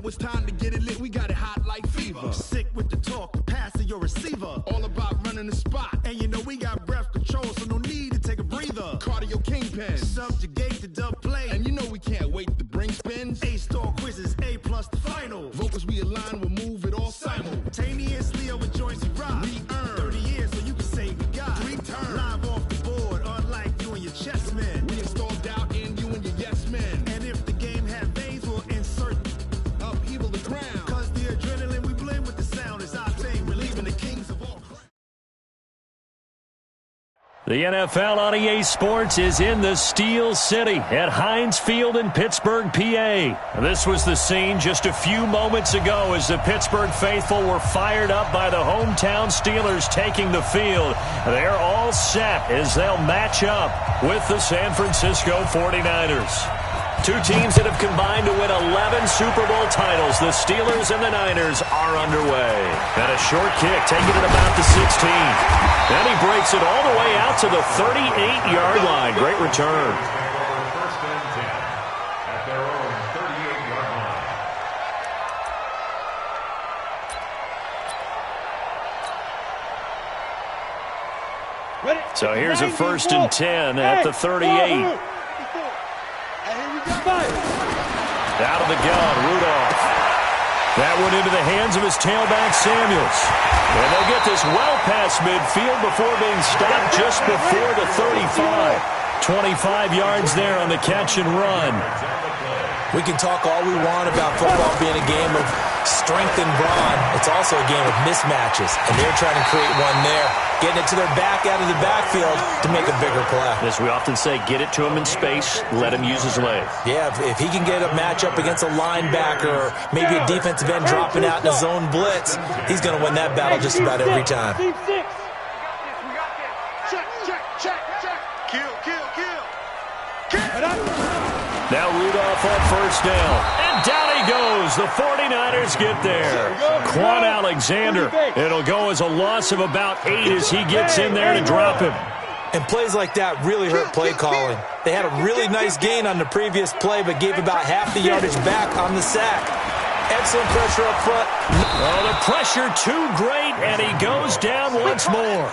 it's time to get it lit. We got it hot like fever. Sick with the talk, the pass of your receiver. All about running the spot. And you know we got breath control, so no need to take a breather. Cardio kingpin. Subjugate the dub play. And you know we can't wait to bring spins. A-star quizzes, A+ the final. Vocals we align, we'll move it all simultaneously over joints we rock. We earn 30 years, so you can say we got 3 turns. Live off the board, unlike you and your chess men. We install doubt in you and your yes men. And if the game had veins, we'll insert upheaval the ground. Cause the adrenaline we blend with the sound is our thing. We're leaving the kings of all. The NFL on EA Sports is in the Steel City at Heinz Field in Pittsburgh, PA. This was the scene just a few moments ago as the Pittsburgh faithful were fired up by the hometown Steelers taking the field. They're all set as they'll match up with the San Francisco 49ers. Two teams that have combined to win 11 Super Bowl titles. The Steelers and the Niners are underway. And a short kick taking it about the 16. Then he breaks it all the way out to the 38-yard line. Great return. First and 10 at their own 38-yard line. So here's a first and 10 at the 38. Out of the gun, Rudolph. That one into the hands of his tailback, Samuels. And they'll get this well past midfield before being stopped just before the 35. 25 yards there on the catch and run. We can talk all we want about football being a game of strength and brawn. It's also a game of mismatches, and they're trying to create one there, getting it to their back out of the backfield to make a bigger play. As we often say, get it to him in space, let him use his leg. Yeah, if he can get a matchup against a linebacker or maybe a defensive end dropping out in a zone blitz, he's going to win that battle just about every time. Now Rudolph on first down. And down he goes. The 49ers get there. Quan Alexander. It'll go as a loss of about 8 as he gets in there to drop him. And plays like that really hurt play calling. They had a really nice gain on the previous play, but gave about half the yardage back on the sack. Excellent pressure up front. Oh, the pressure too great, and he goes down once more.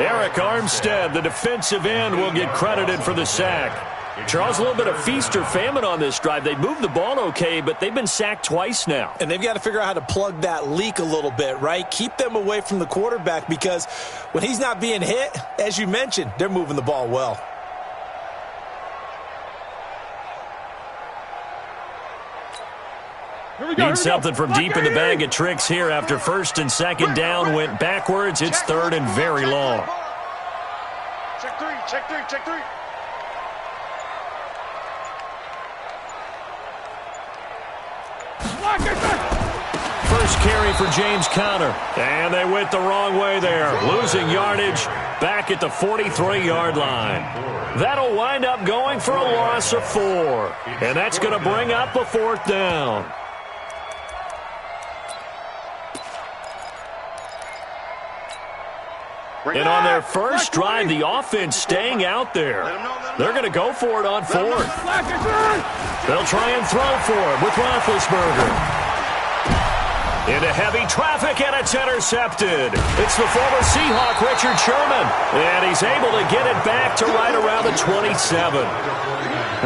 Eric Armstead, the defensive end, will get credited for the sack. Charles, a little bit of feast or famine on this drive. They moved the ball okay, but they've been sacked twice now. And they've got to figure out how to plug that leak a little bit, right? Keep them away from the quarterback because when he's not being hit, as you mentioned, they're moving the ball well. Need something from deep in the bag of tricks here after first and second down went backwards. It's third and very long. Check three, check three, check three. First carry for James Conner. And they went the wrong way there. Losing yardage back at the 43-yard line. That'll wind up going for a loss of 4. And that's going to bring up a fourth down. And on their first drive, the offense staying out there. They're going to go for it on fourth. They'll try and throw for it with Roethlisberger. Into heavy traffic, and it's intercepted. It's the former Seahawk, Richard Sherman. And he's able to get it back to right around the 27.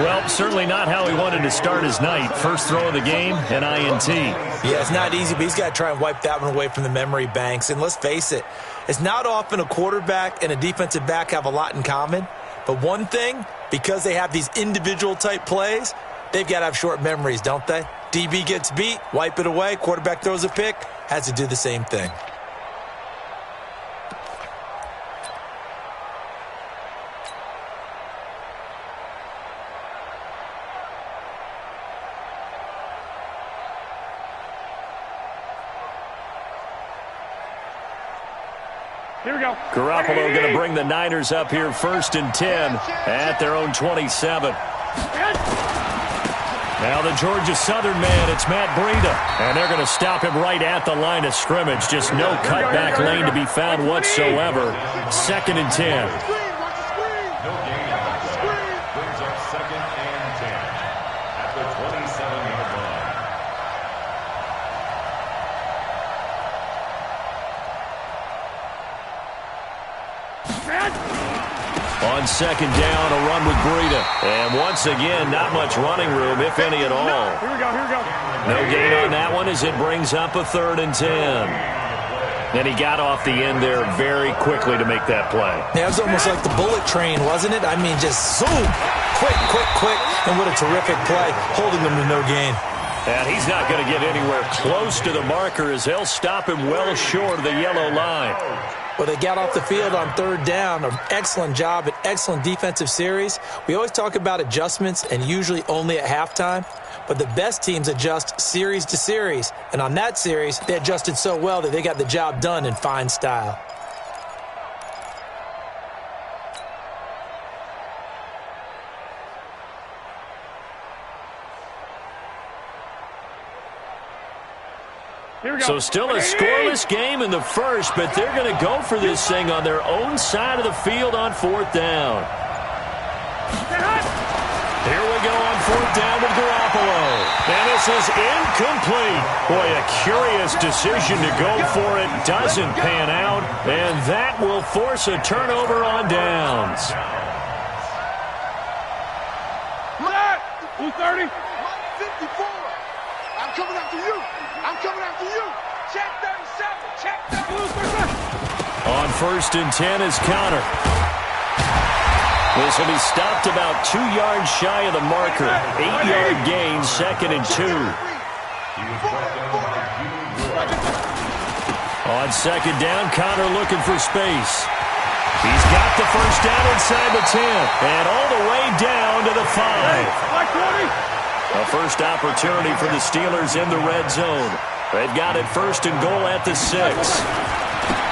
Well, certainly not how he wanted to start his night. First throw of the game, an INT. Yeah, it's not easy, but he's got to try and wipe that one away from the memory banks. And let's face it, it's not often a quarterback and a defensive back have a lot in common. But one thing, because they have these individual type plays, they've got to have short memories, don't they? DB gets beat, wipe it away, quarterback throws a pick, has to do the same thing. Here we go. Garoppolo going to bring the Niners up here first and 10 at their own 27. Now the Georgia Southern man, it's Matt Breida. And they're going to stop him right at the line of scrimmage. Just no cutback lane to be found whatsoever. Second and 10. No gain on the play. Brings up second and 10 at the 27-yard line. on second down, a run with Breida. And once again, not much running room, if any at all. Here we go, here we go. No gain on that one as it brings up a 3rd and 10. And he got off the end there very quickly to make that play. Yeah, it was almost like the bullet train, wasn't it? I mean, just zoom. Quick, quick, quick. And what a terrific play, holding them to no gain. And he's not going to get anywhere close to the marker as they'll stop him well short of the yellow line. Well, they got off the field on 3rd down. An excellent job, an excellent defensive series. We always talk about adjustments and usually only at halftime. But the best teams adjust series to series. And on that series, they adjusted so well that they got the job done in fine style. So still a scoreless game in the first, but they're going to go for this thing on their own side of the field on 4th down. Here we go on 4th down with Garoppolo. And this is incomplete. Boy, a curious decision to go for it. Doesn't pan out, and that will force a turnover on downs. 230. 54. I'm coming after you. I'm coming after you. Check 37. Check 37. On 1st and 10 is Connor. This will be stopped about 2 yards shy of the marker. 8-yard gain, 2nd and 2. On 2nd down, Connor looking for space. He's got the first down inside the 10 and all the way down to the 5. A first opportunity for the Steelers in the red zone. They've got it 1st and goal at the 6.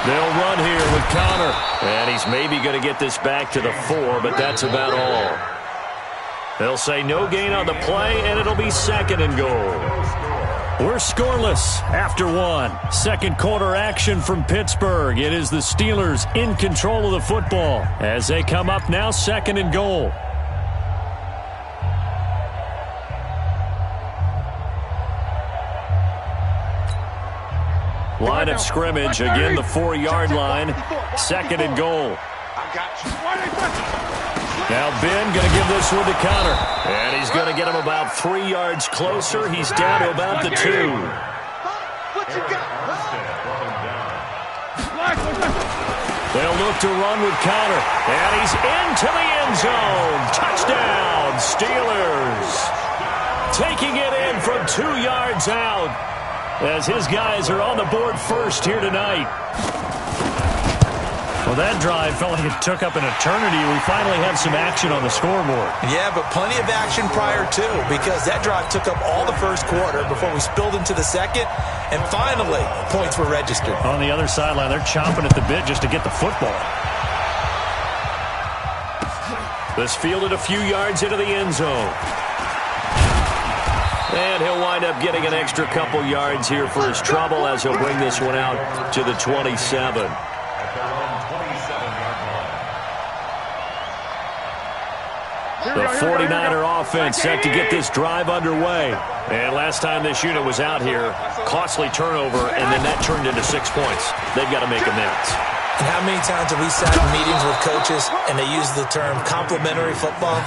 They'll run here with Connor. And he's maybe going to get this back to the 4, but that's about all. They'll say no gain on the play, and it'll be 2nd and goal. We're scoreless after 1. Second quarter action from Pittsburgh. It is the Steelers in control of the football as they come up now 2nd and goal. Line of scrimmage, again the 4-yard line, 2nd and goal. Now Ben going to give this one to Connor. And he's going to get him about 3 yards closer. He's down to about the 2. They'll look to run with Connor. And he's into the end zone. Touchdown, Steelers. Taking it in from 2 yards out, as his guys are on the board first here tonight. Well, that drive felt like it took up an eternity. We finally have some action on the scoreboard. Yeah, but plenty of action prior to, because that drive took up all the first quarter before we spilled into the second, and finally, points were registered. On the other sideline, they're chomping at the bit just to get the football. This fielded a few yards into the end zone. And he'll wind up getting an extra couple yards here for his trouble as he'll bring this one out to the 27. The 49er offense set to get this drive underway. And last time this unit was out here, costly turnover, and then that turned into 6 points. They've got to make amends. And how many times have we sat in meetings with coaches and they use the term complementary football?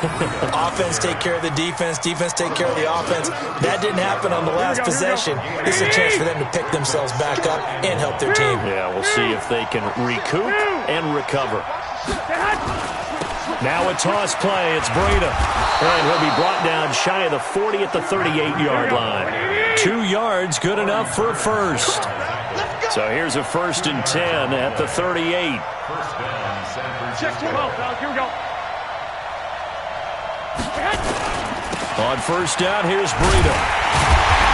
Offense take care of the defense, defense take care of the offense. That didn't happen on the last possession. This is a chance for them to pick themselves back up and help their team. Yeah, we'll see if they can recoup and recover. Now a toss play. It's Breida. And he'll be brought down shy of the 40 at the 38-yard line. 2 yards, good enough for a first. So here's a 1st and 10 at the 38. Check 12, here we go. On 1st down, here's Breida.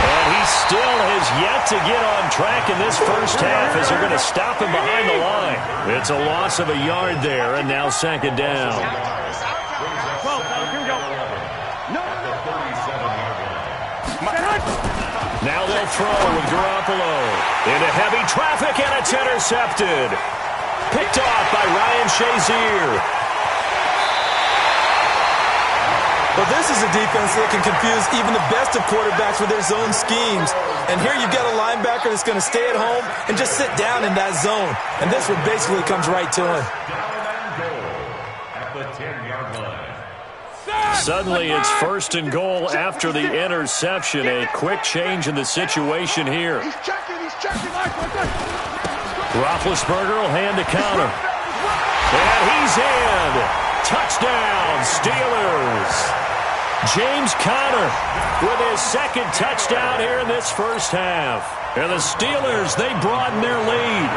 And he still has yet to get on track in this first half as they're going to stop him behind the line. It's a loss of a yard there, and now 2nd down. 12, here we go. Now they'll throw with Garoppolo. Into heavy traffic, and it's intercepted. Picked off by Ryan Shazier. Well, this is a defense that can confuse even the best of quarterbacks with their zone schemes. And here you've got a linebacker that's going to stay at home and just sit down in that zone. And this one basically comes right to him. At the 10. 29-yard line. Suddenly it's 1st and goal after the interception. A quick change in the situation here. He's checking. Roethlisberger will hand to counter. And he's in. Touchdown, Steelers. James Conner with his 2nd touchdown here in this first half. And the Steelers, they broaden their lead.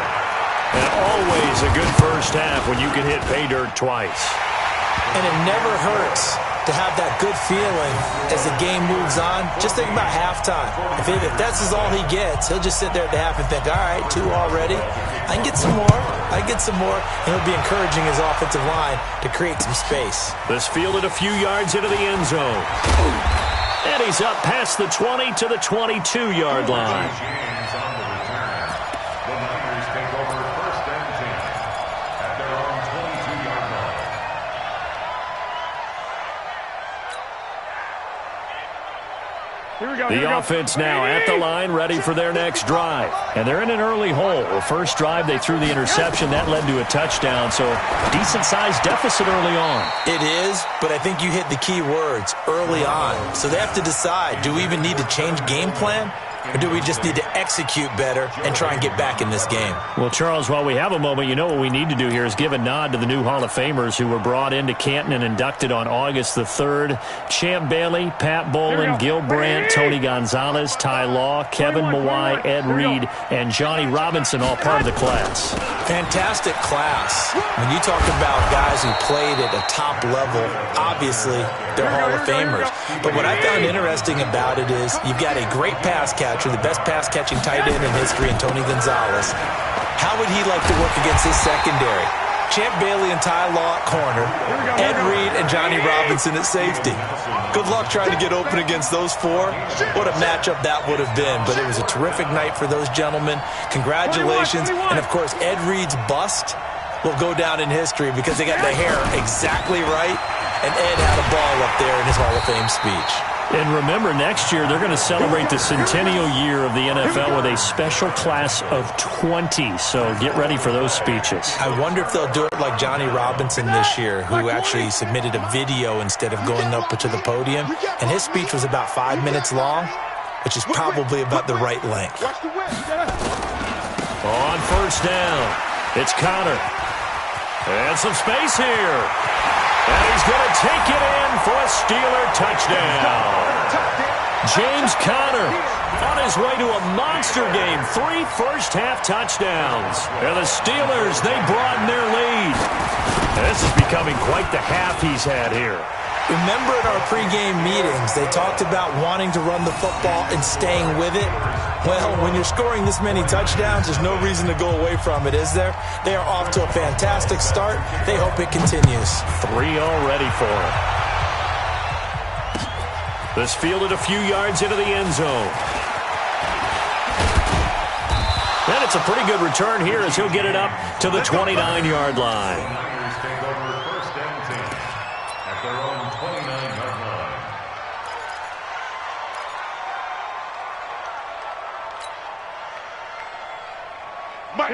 And always a good first half when you can hit pay dirt twice. And it never hurts to have that good feeling as the game moves on. Just think about halftime. If that's all he gets, he'll just sit there at the half and think, all right, 2 already. I can get some more. And he'll be encouraging his offensive line to create some space. This fielded a few yards into the end zone. And he's up past the 20 to the 22-yard line. James on the return. The Niners take over 1st and 10 at their own 22-yard line. The offense now at the line, ready for their next drive. And they're in an early hole. The first drive, they threw the interception. That led to a touchdown, so decent-sized deficit early on. It is, but I think you hit the key words, early on. So they have to decide, do we even need to change game plan? Or do we just need to execute better and try and get back in this game? Well, Charles, while we have a moment, you know what we need to do here is give a nod to the new Hall of Famers who were brought into Canton and inducted on August the 3rd. Champ Bailey, Pat Bolin, Gil Brandt, Tony Gonzalez, Ty Law, Kevin Mawai, Ed Reed, and Johnny Robinson, all part of the class. Fantastic class. When you talk about guys who played at a top level, obviously they're Hall of Famers. But what I found interesting about it is you've got a great pass catcher, the best pass-catching tight end in history, and Tony Gonzalez. How would he like to work against his secondary? Champ Bailey and Ty Law at corner, Ed Reed and Johnny Robinson at safety. Good luck trying to get open against those 4. What a matchup that would have been. But it was a terrific night for those gentlemen. Congratulations. And, of course, Ed Reed's bust will go down in history because they got the hair exactly right. And Ed had a ball up there in his Hall of Fame speech. And remember, next year they're going to celebrate the centennial year of the NFL with a special class of 20. So get ready for those speeches. I wonder if they'll do it like Johnny Robinson this year, who actually submitted a video instead of going up to the podium. And his speech was about 5 minutes long, which is probably about the right length. On first down, it's Conner. And some space here. And he's going to take it in for a Steeler touchdown. James Conner on his way to a monster game. 3 first-half touchdowns. And the Steelers, they broaden their lead. This is becoming quite the half he's had here. Remember in our pregame meetings, they talked about wanting to run the football and staying with it. Well, when you're scoring this many touchdowns, there's no reason to go away from it, is there? They are off to a fantastic start. They hope it continues. 3 already for him. This fielded a few yards into the end zone. And it's a pretty good return here as he'll get it up to the 29-yard line.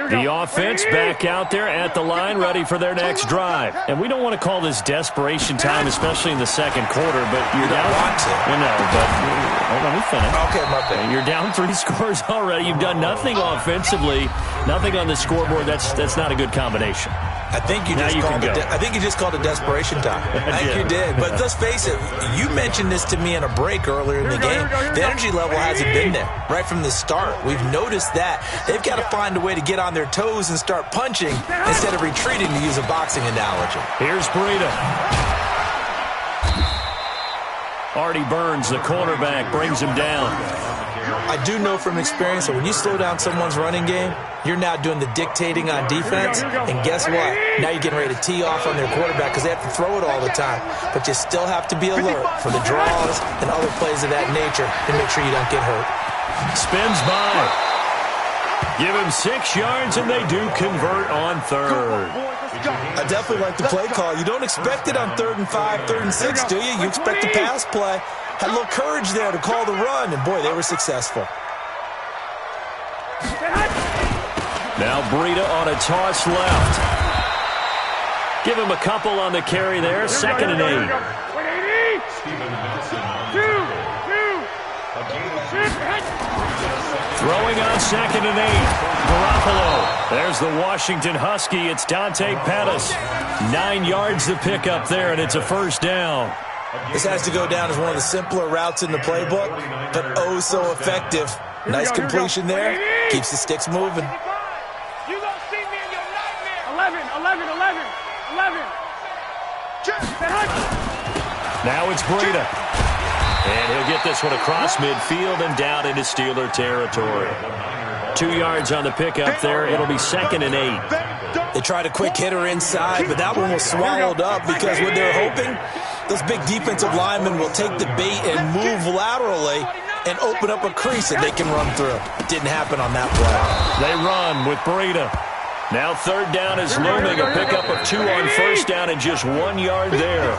The offense back out there at the line, ready for their next drive. And we don't want to call this desperation time, especially in the second quarter, but you're down. Let me finish. Okay, my bad. You're down 3 scores already. You've done nothing offensively, nothing on the scoreboard. That's not a good combination. I think you just called it desperation time. I think you did. But let's face it, you mentioned this to me in a break earlier in the game. The energy level hasn't been there right from the start. We've noticed that. They've got to find a way to get on their toes and start punching instead of retreating, to use a boxing analogy. Here's Breida. Artie Burns, the cornerback, brings him down. I do know from experience that when you slow down someone's running game, you're now doing the dictating on defense, and guess what? Now you're getting ready to tee off on their quarterback because they have to throw it all the time. But you still have to be alert for the draws and other plays of that nature to make sure you don't get hurt. Spins by. Give him 6 yards, and they do convert on third. I definitely like the play call. You don't expect it on 3rd and 5, 3rd and 6, do you? You expect the pass play. Had a little courage there to call the run, and boy, they were successful. Now Breida on a toss left. Give him a couple on the carry there. Second and 8. Throwing on second and 8. Garoppolo. There's the Washington Husky. It's Dante Pettis. 9 yards to pick up there, and it's a first down. This has to go down as one of the simpler routes in the playbook, but oh so effective. Nice completion there. Keeps the sticks moving. You gonna see me in your nightmare. 11. Now it's Breida. And he'll get this one across midfield and down into Steeler territory. 2 yards on the pickup there. It'll be second and 8. They tried a quick hitter inside, but that one was swallowed up because what they're hoping, those big defensive linemen will take the bait and move laterally and open up a crease that they can run through. Didn't happen on that play. They run with Breida. Now third down is looming. A pickup of 2 on first down and just 1 yard there.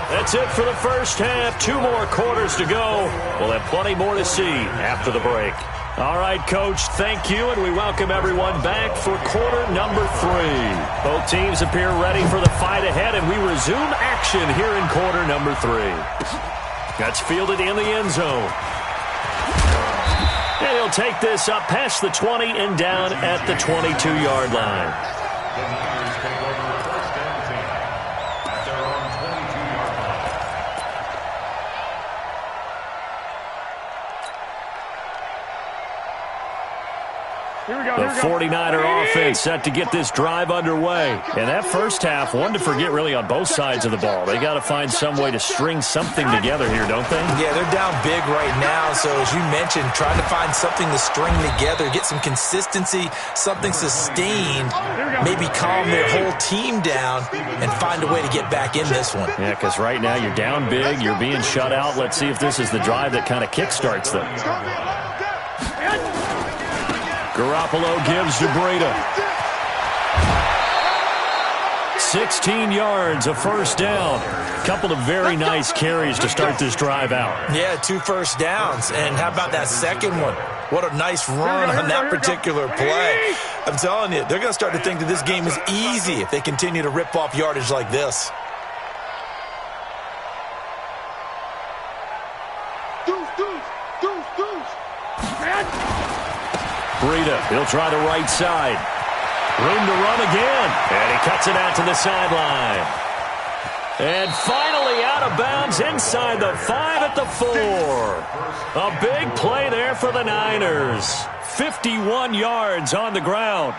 That's it for the first half. 2 more quarters to go. We'll have plenty more to see after the break. All right, Coach, thank you, and we welcome everyone back for quarter number 3. Both teams appear ready for the fight ahead, and we resume action here in quarter number 3. That's fielded in the end zone. And he'll take this up past the 20 and down at the 22-yard line. The Niners take over first and 10 at their own 22-yard line. The 49er offense set to get this drive underway. And that first half, one to forget really on both sides of the ball. They got to find some way to string something together here, don't they? Yeah, they're down big right now. So as you mentioned, trying to find something to string together, get some consistency, something sustained, maybe calm their whole team down and find a way to get back in this one. Yeah, because right now you're down big, you're being shut out. Let's see if this is the drive that kind of kickstarts them. Garoppolo gives to Breida. 16 yards, a first down. Couple of very nice carries to start this drive out. Yeah, 2 first downs. And how about that second one? What a nice run on that particular play. I'm telling you, they're going to start to think that this game is easy if they continue to rip off yardage like this. Breida, he'll try the right side. Room to run again. And he cuts it out to the sideline. And finally out of bounds inside the 5 at the 4. A big play there for the Niners. 51 yards on the ground.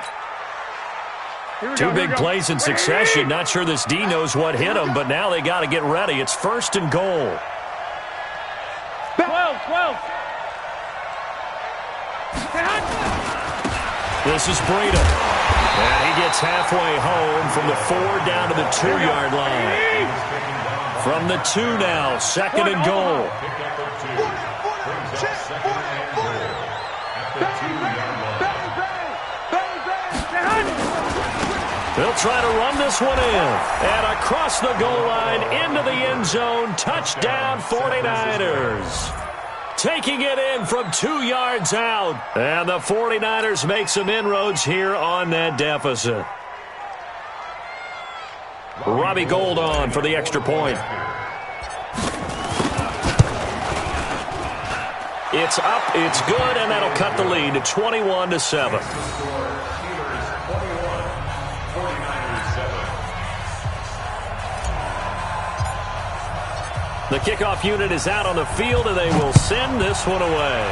2 big plays in succession. Not sure this D knows what hit him, but now they got to get ready. It's first and goal. 12. This is Breida. And he gets halfway home from the 4 down to the 2-yard line. From the 2 now, second and goal. They'll try to run this one in. And across the goal line, into the end zone, touchdown 49ers. Taking it in from 2 yards out. And the 49ers make some inroads here on that deficit. Robbie Gould on for the extra point. It's up, it's good, and that'll cut the lead to 21-7. The kickoff unit is out on the field, and they will send this one away.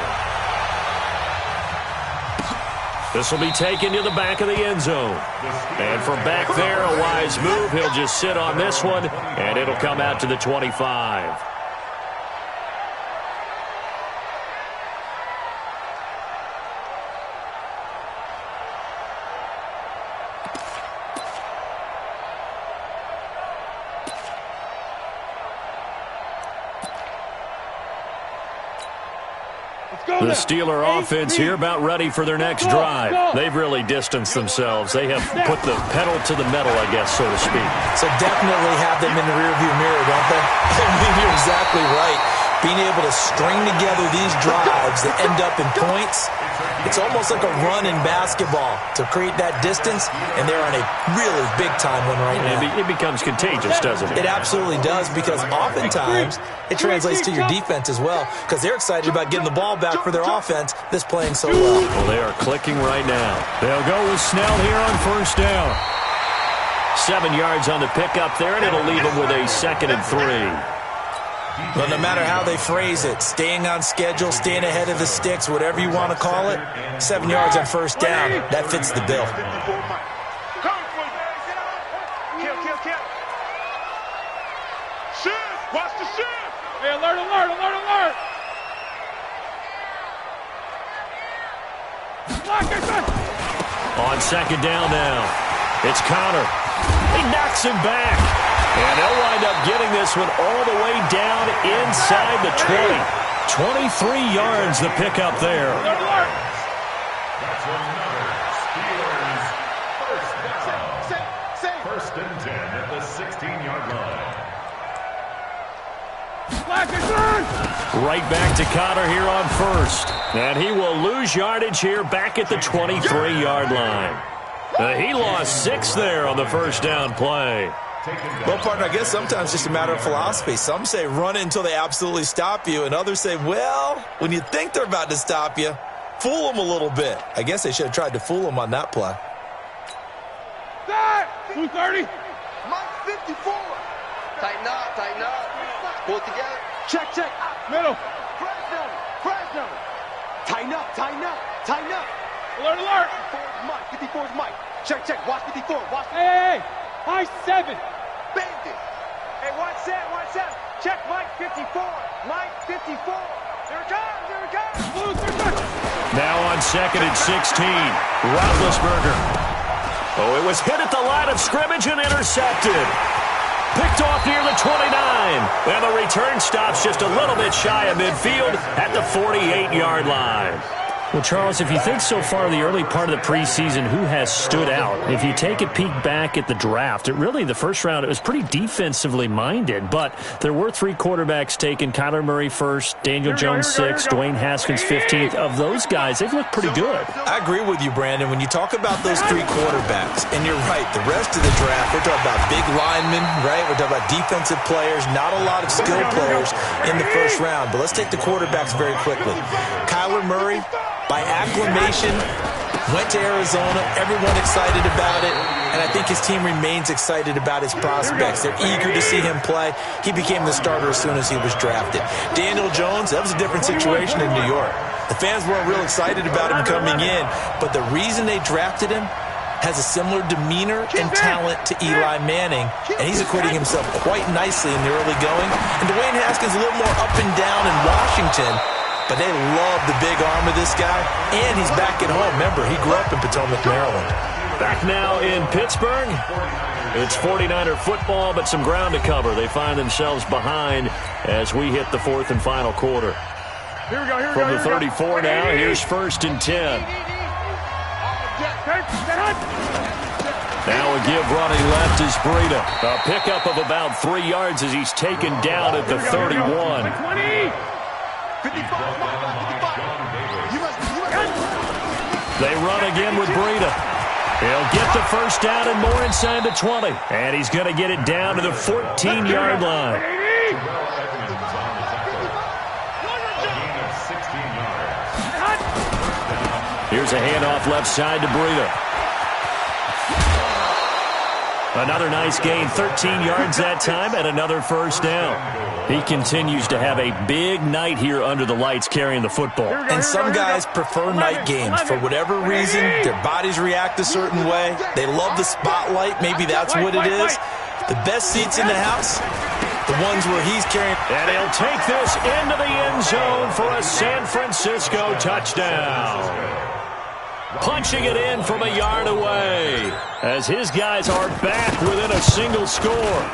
This will be taken to the back of the end zone. And from back there, a wise move. He'll just sit on this one, and it'll come out to the 25. The Steeler offense here about ready for their next drive. They've really distanced themselves. They have put the pedal to the metal, I guess, so to speak. So definitely have them in the rearview mirror, don't they? I mean, you're exactly right. being able to string together these drives that end up in points, it's almost like a run in basketball to create that distance, and they're on a really big-time one right now. It becomes contagious, doesn't it? It absolutely does, because oftentimes it translates to your defense as well, because they're excited about getting the ball back for their offense that's playing so well. Well, they are clicking right now. They'll go with Snell here on first down. 7 yards on the pickup there, and it'll leave them with a 2nd and 3. Well, no matter how they phrase it, staying on schedule, staying ahead of the sticks, whatever you want to call it, 7 yards on first down, that fits the bill. Kill. Shift! Watch the shift! Hey, alert! On 2nd down now, it's Connor. He knocks him back. And they'll wind up getting this one all the way down inside the 20. 23 yards the pickup there. That's another Steelers first down. First and 10 at the 16-yard line. Right back to Connor here on first. And he will lose yardage here back at the 23-yard line. He lost 6 there on the first down play. Well, partner, I guess sometimes it's just a matter of philosophy. Some say run it until they absolutely stop you, and others say, well, when you think they're about to stop you, fool them a little bit. I guess they should have tried to fool them on that play. 230. Mike 54. Tighten up. Pull it together. Check. Middle. Press down. Tighten up. Alert. 54's Mike. Check. Watch 54. Hey. High 7. Banged it. Hey, watch that. Check Mike 54. Mike 54. There it comes. Now on 2nd and 16, Roethlisberger. Oh, it was hit at the line of scrimmage and intercepted. Picked off near the 29. And the return stops just a little bit shy of midfield at the 48-yard line. Well, Charles, if you think so far the early part of the preseason, who has stood out? If you take a peek back at the draft, the first round, it was pretty defensively minded, but there were 3 quarterbacks taken. Kyler Murray first, Daniel Jones 6th, Dwayne Haskins 15th. Of those guys, they've looked pretty good. I agree with you, Brandon. When you talk about those 3 quarterbacks, and you're right, the rest of the draft, we're talking about big linemen, right? We're talking about defensive players, not a lot of skilled players in the first round. But let's take the quarterbacks very quickly. Kyler Murray, by acclamation, went to Arizona. Everyone excited about it. And I think his team remains excited about his prospects. They're eager to see him play. He became the starter as soon as he was drafted. Daniel Jones, that was a different situation in New York. The fans weren't real excited about him coming in. But the reason they drafted him has a similar demeanor and talent to Eli Manning. And he's acquitting himself quite nicely in the early going. And Dwayne Haskins a little more up and down in Washington. But they love the big arm of this guy, and he's back at home. Remember, he grew up in Potomac, Maryland. Back now in Pittsburgh. It's 49er football, but some ground to cover. They find themselves behind as we hit the 4th and final quarter. Here we go. From the 34 now, here's 1st and 10. Now a give running left is Breida. A pickup of about 3 yards as he's taken down at the 31. 20. 55. They run again with Breida. He'll get the first down and more inside the 20. And he's going to get it down to the 14-yard line. Here's a handoff left side to Breida. Another nice gain, 13 yards that time, and another first down. He continues to have a big night here under the lights carrying the football. And some guys prefer night games. For whatever reason, their bodies react a certain way. They love the spotlight. Maybe that's what it is. The best seats in the house, the ones where he's carrying. And he'll take this into the end zone for a San Francisco touchdown. Punching it in from a yard away as his guys are back within a single score.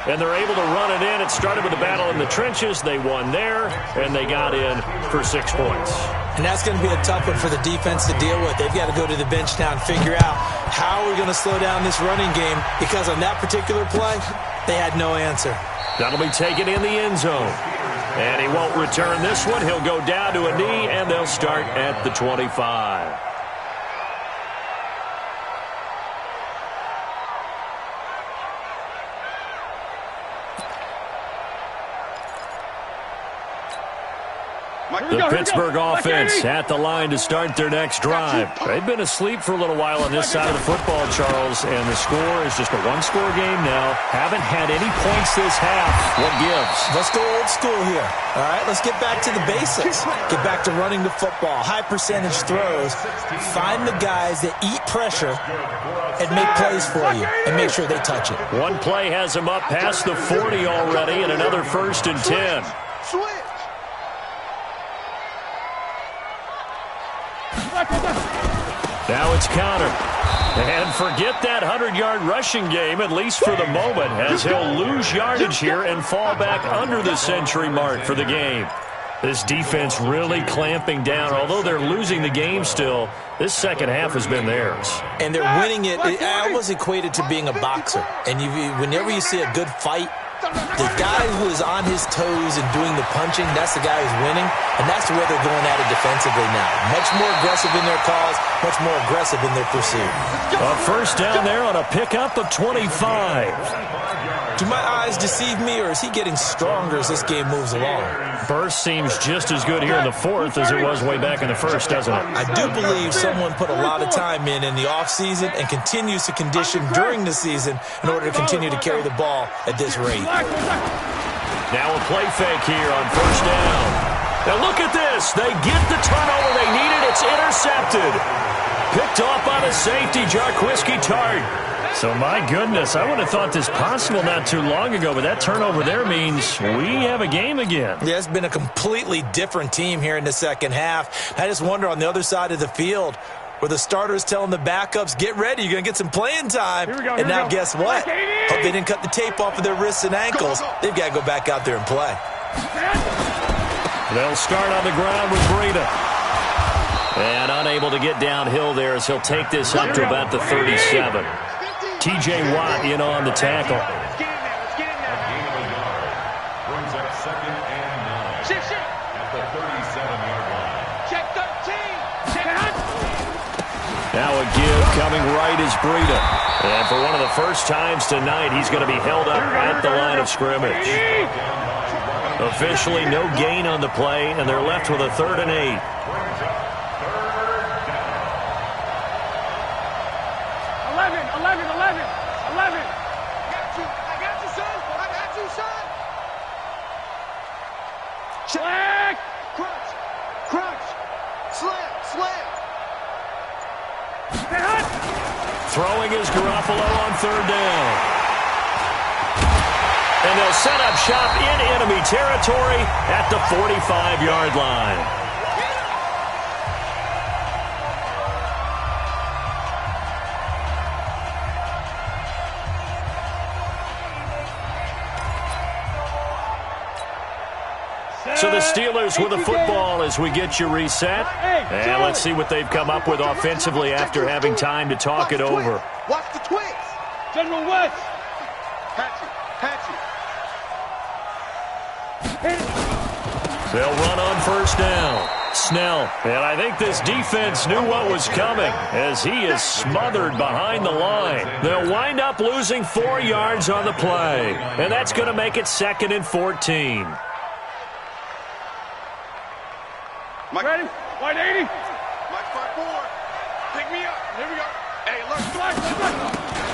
And they're able to run it in. It started with a battle in the trenches. They won there, and they got in for 6 points. And that's going to be a tough one for the defense to deal with. They've got to go to the bench now and figure out how we're going to slow down this running game, because on that particular play, they had no answer. That'll be taken in the end zone. And he won't return this one. He'll go down to a knee, and they'll start at the 25. The Pittsburgh offense at the line to start their next drive. They've been asleep for a little while on this side of the football, Charles, and the score is just a one-score game now. Haven't had any points this half. What gives? Let's go old school here. All right, let's get back to the basics. Get back to running the football, high percentage throws. Find the guys that eat pressure and make plays for you and make sure they touch it. One play has them up past the 40 already and another 1st and 10. Now it's counter. And forget that 100-yard rushing game, at least for the moment, as he'll lose yardage here and fall back under the century mark for the game. This defense really clamping down. Although they're losing the game still, this second half has been theirs. And they're winning it. I almost equate it to being a boxer. And whenever you see a good fight, the guy who is on his toes and doing the punching, that's the guy who's winning. And that's the way they're going at it defensively now. Much more aggressive in their calls, much more aggressive in their pursuit. A 1st down there on a pickup of 25. Do my eyes deceive me, or is he getting stronger as this game moves along? Burst seems just as good here in the 4th as it was way back in the 1st, doesn't it? I do believe someone put a lot of time in the offseason and continues to condition during the season in order to continue to carry the ball at this rate. Now a play fake here on 1st down. Now look at this. They get the turnover they needed. It's intercepted. Picked off by the safety, Jarquiski Tart. So, my goodness, I would have thought this possible not too long ago, but that turnover there means we have a game again. Yeah, it's been a completely different team here in the second half. I just wonder on the other side of the field where the starters telling the backups, get ready, you're going to get some playing time. And now guess what? Hope they didn't cut the tape off of their wrists and ankles. They've got to go back out there and play. They'll start on the ground with Breida. And unable to get downhill there as he'll take this up to about the 37. T.J. Watt in on the tackle. Brings up 2nd and 9 at the 37-yard line. Check 13. Now a give coming right is Breida. And for one of the first times tonight, he's going to be held up at the line of scrimmage. Officially no gain on the play, and they're left with a 3rd and 8. 11. I got you, son. I got you, son. Check. Crunch. Slam. Throwing is Garoppolo on 3rd down. And they'll set up shop in enemy territory at the 45-yard line. So the Steelers with the football as we get you reset. And let's see what they've come up with offensively after having time to talk it over. Watch the twins. General West. Patchy. They'll run on 1st down. Snell. And I think this defense knew what was coming as he is smothered behind the line. They'll wind up losing 4 yards on the play. And that's going to make it 2nd and 14. Mike, ready? White 80. Mike 5-4. Pick me up. Here we go. Hey, look.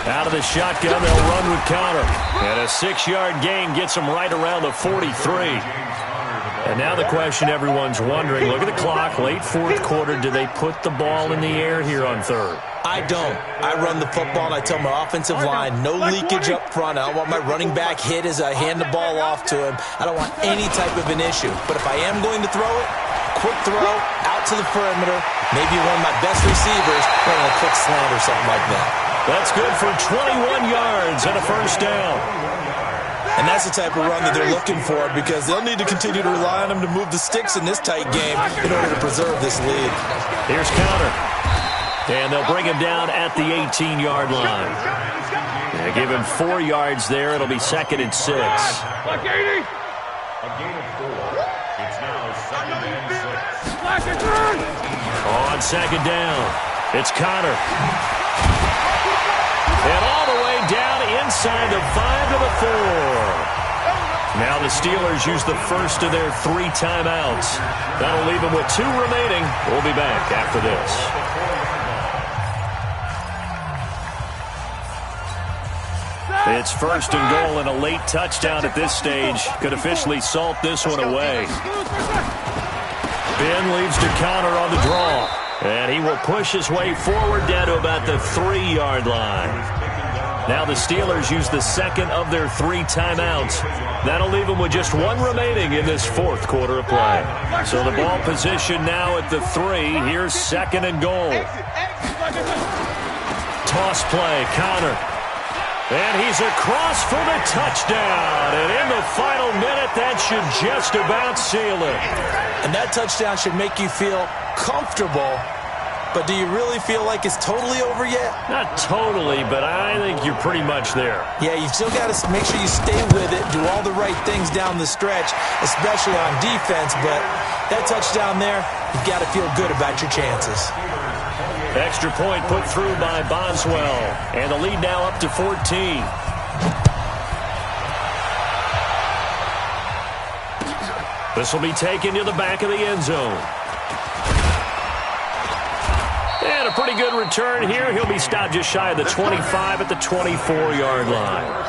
Out of the shotgun, they'll run with counter. And a 6-yard gain gets them right around the 43. And now the question everyone's wondering, look at the clock, late 4th quarter, do they put the ball in the air here on 3rd? I don't. I run the football, and I tell my offensive line, no leakage up front. I don't want my running back hit as I hand the ball off to him. I don't want any type of an issue. But if I am going to throw it, quick throw, out to the perimeter, maybe one of my best receivers running a quick slant or something like that. That's good for 21 yards and a 1st down. And that's the type of run that they're looking for because they'll need to continue to rely on him to move the sticks in this tight game in order to preserve this lead. Here's counter. And they'll bring him down at the 18-yard line. They give him 4 yards there. It'll be 2nd and 6. A gain of 4. It's now 2nd and 6. On second down, it's Connor. And all the way down inside the 5 to the 4. Now the Steelers use the first of their 3 timeouts. That'll leave them with 2 remaining. We'll be back after this. It's 1st and goal and a late touchdown at this stage. Could officially salt this one away. Ben leaves to Connor on the draw. And he will push his way forward down to about the 3-yard line. Now the Steelers use the second of their 3 timeouts. That'll leave them with just 1 remaining in this 4th quarter of play. So the ball position now at the 3. Here's 2nd and goal. Toss play, Connor. And he's across for the touchdown. And in the final minute, that should just about seal it. And that touchdown should make you feel comfortable. But do you really feel like it's totally over yet? Not totally, but I think you're pretty much there. Yeah, you still got to make sure you stay with it, do all the right things down the stretch, especially on defense. But that touchdown there, you've got to feel good about your chances. Extra point put through by Boswell. And the lead now up to 14. This will be taken to the back of the end zone. And a pretty good return here. He'll be stopped just shy of the 25 at the 24-yard line.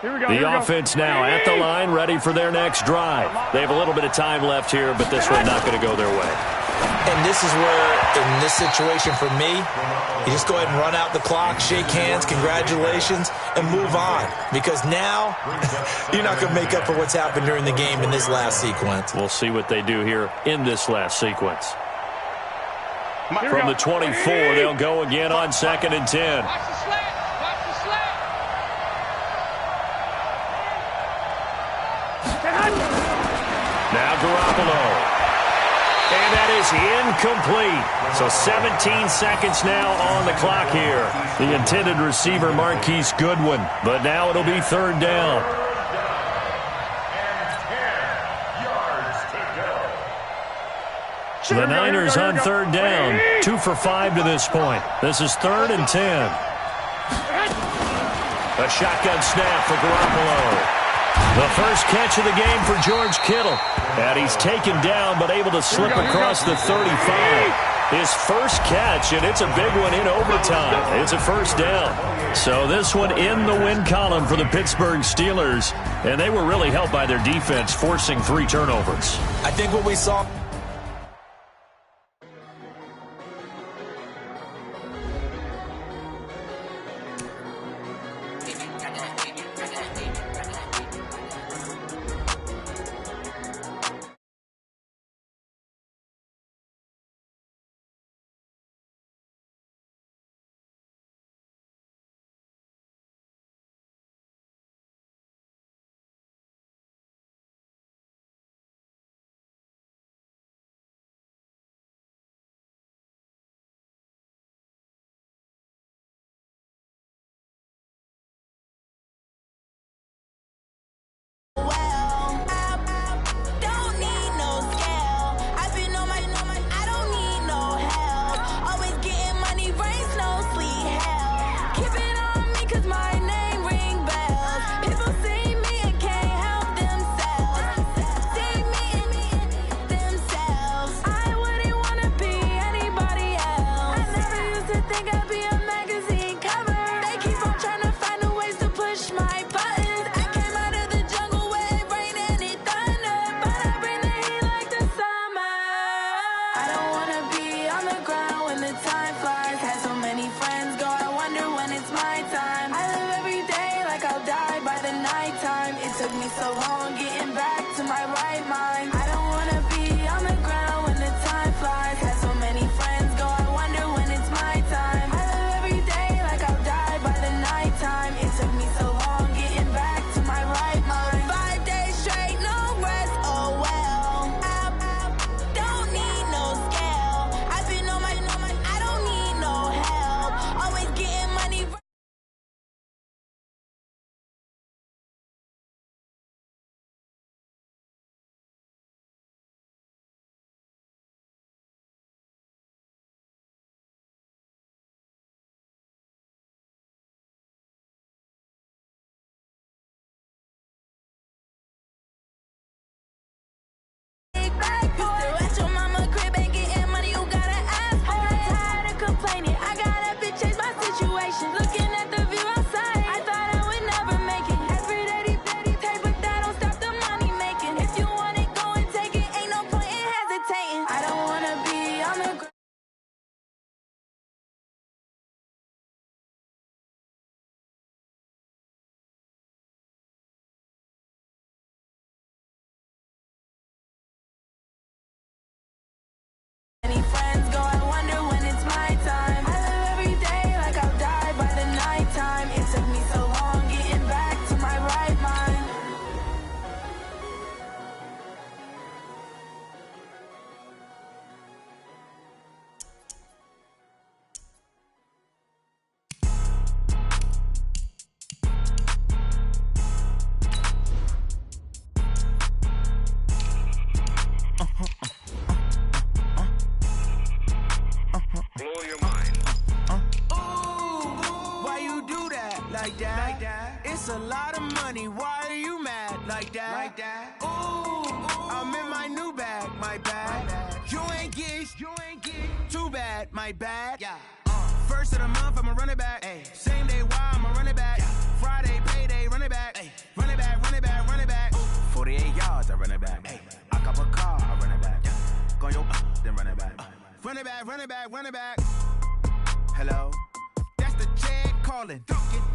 The offense now at the line, ready for their next drive. They have a little bit of time left here, but this one not going to go their way. And this is where, in this situation for me, you just go ahead and run out the clock, shake hands, congratulations, and move on. Because now, you're not going to make up for what's happened during the game in this last sequence. We'll see what they do here in this last sequence. From the 24, they'll go again on 2nd and 10. Now Garoppolo. And that is incomplete. So 17 seconds now on the clock here. The intended receiver, Marquise Goodwin. But now it'll be 3rd down. The Niners on 3rd down. 2 for 5 to this point. This is 3rd and 10. A shotgun snap for Garoppolo. The first catch of the game for George Kittle. And he's taken down but able to slip across the 35. His first catch, and it's a big one in overtime. It's a 1st down. So this one in the win column for the Pittsburgh Steelers. And they were really helped by their defense, forcing 3 turnovers. I think what we saw... like that. It's a lot of money, why are you mad like that? Ooh, I'm in my new bag, my bad. You ain't get too bad, my bad. First of the month, I'ma run it back. Same day, why I'ma run it back. Friday, payday, run it back. Run it back, run it back, run it back. 48 yards, I run it back. I cop a car, I run it back. Go yo, then run it back. Run it back, run it back, run it back. Hello? That's the check calling.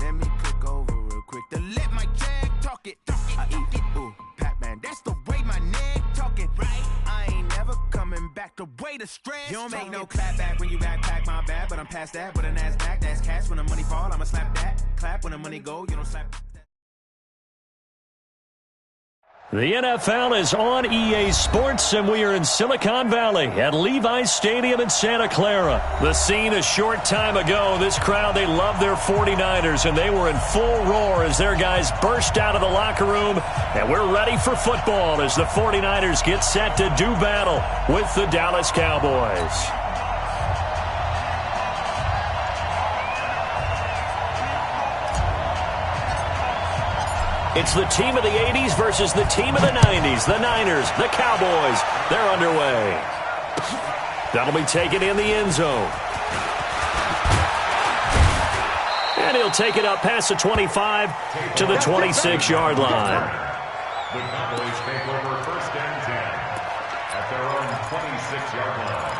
Let me click over real quick to let my check talk it. I eat it, ooh, Pac-Man. That's the way my neck talking. Right? I ain't never coming back. The way the stress. You don't make no clap back when you backpack, my bad. But I'm past that with an ass back. That's cash when the money fall. I'ma slap that. Clap when the money go. You don't slap. The NFL is on EA Sports, and we are in Silicon Valley at Levi's Stadium in Santa Clara. The scene a short time ago, this crowd, they love their 49ers, and they were in full roar as their guys burst out of the locker room. And we're ready for football as the 49ers get set to do battle with the Dallas Cowboys. It's the team of the 80s versus the team of the 90s. The Niners, the Cowboys, they're underway. That'll be taken in the end zone. And he'll take it up past the 25 to the 26-yard line. The Cowboys take over first and 10 at their own 26-yard line.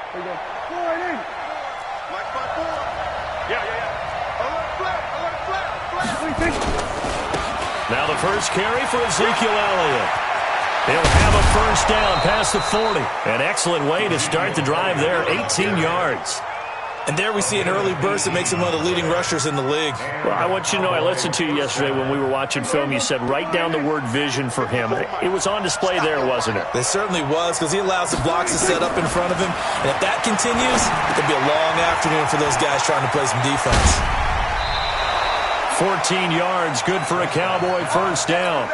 There you go. Go right in. Like 5-4. Yeah. Now the first carry for Ezekiel Elliott. He'll have a first down past the 40. An excellent way to start the drive there, 18 yards. And there we see an early burst that makes him one of the leading rushers in the league. Well, I want you to know, I listened to you yesterday when we were watching film. You said write down the word vision for him. It was on display there, wasn't it? It certainly was, because he allows the blocks to set up in front of him. And if that continues, it could be a long afternoon for those guys trying to play some defense. 14 yards, good for a Cowboy first down.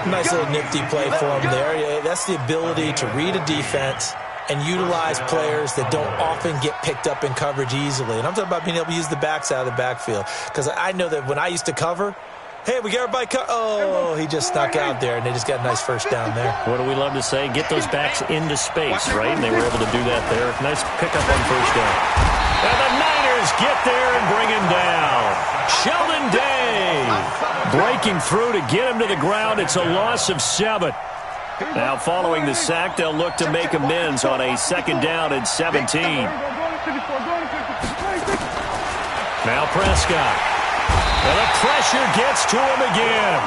Nice little nifty play for him there. That's the ability to read a defense and utilize players that don't often get picked up in coverage easily. And I'm talking about being able to use the backs out of the backfield. Because I know that when I used to cover, hey, we got everybody oh, he just snuck out there, and they just got a nice first down there. What do we love to say? Get those backs into space, right? And they were able to do that there. Nice pickup on first down. And the Niners get there and bring him down. Sheldon Day breaking through to get him to the ground. It's a loss of 7. Now following the sack, they'll look to make amends on a second down and 17. Now Prescott. And the pressure gets to him again.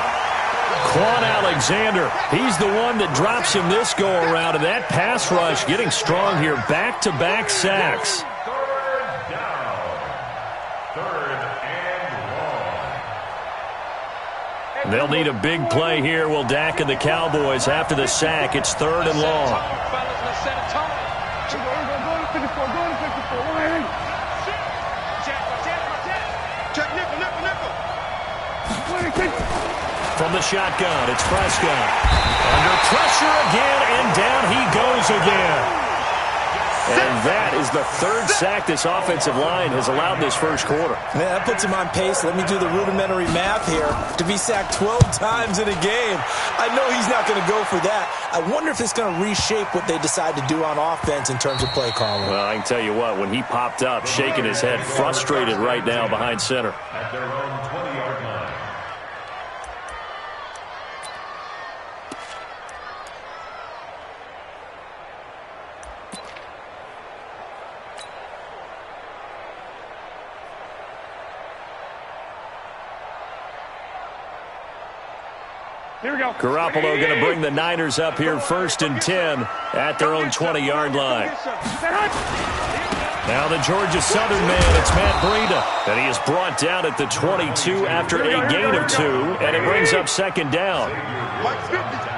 Quan Alexander, he's the one that drops him this go-around. And that pass rush getting strong here. Back-to-back sacks. They'll need a big play here. Will Dak and the Cowboys after the sack. It's 3rd and long. From the shotgun, it's Prescott. Under pressure again, and down he goes again. And that is the 3rd sack this offensive line has allowed this first quarter. Man, that puts him on pace. Let me do the rudimentary math here. To be sacked 12 times in a game, I know he's not going to go for that. I wonder if it's going to reshape what they decide to do on offense in terms of play calling. Well, I can tell you what, when he popped up, shaking his head, frustrated right now behind center. At their own 20-yard line. Here we go. Garoppolo going to bring the Niners up here 1st and 10 at their own 20-yard line. Now the Georgia Southern man, it's Matt Breida. And he is brought down at the 22 after a gain of 2. And it brings up 2nd down.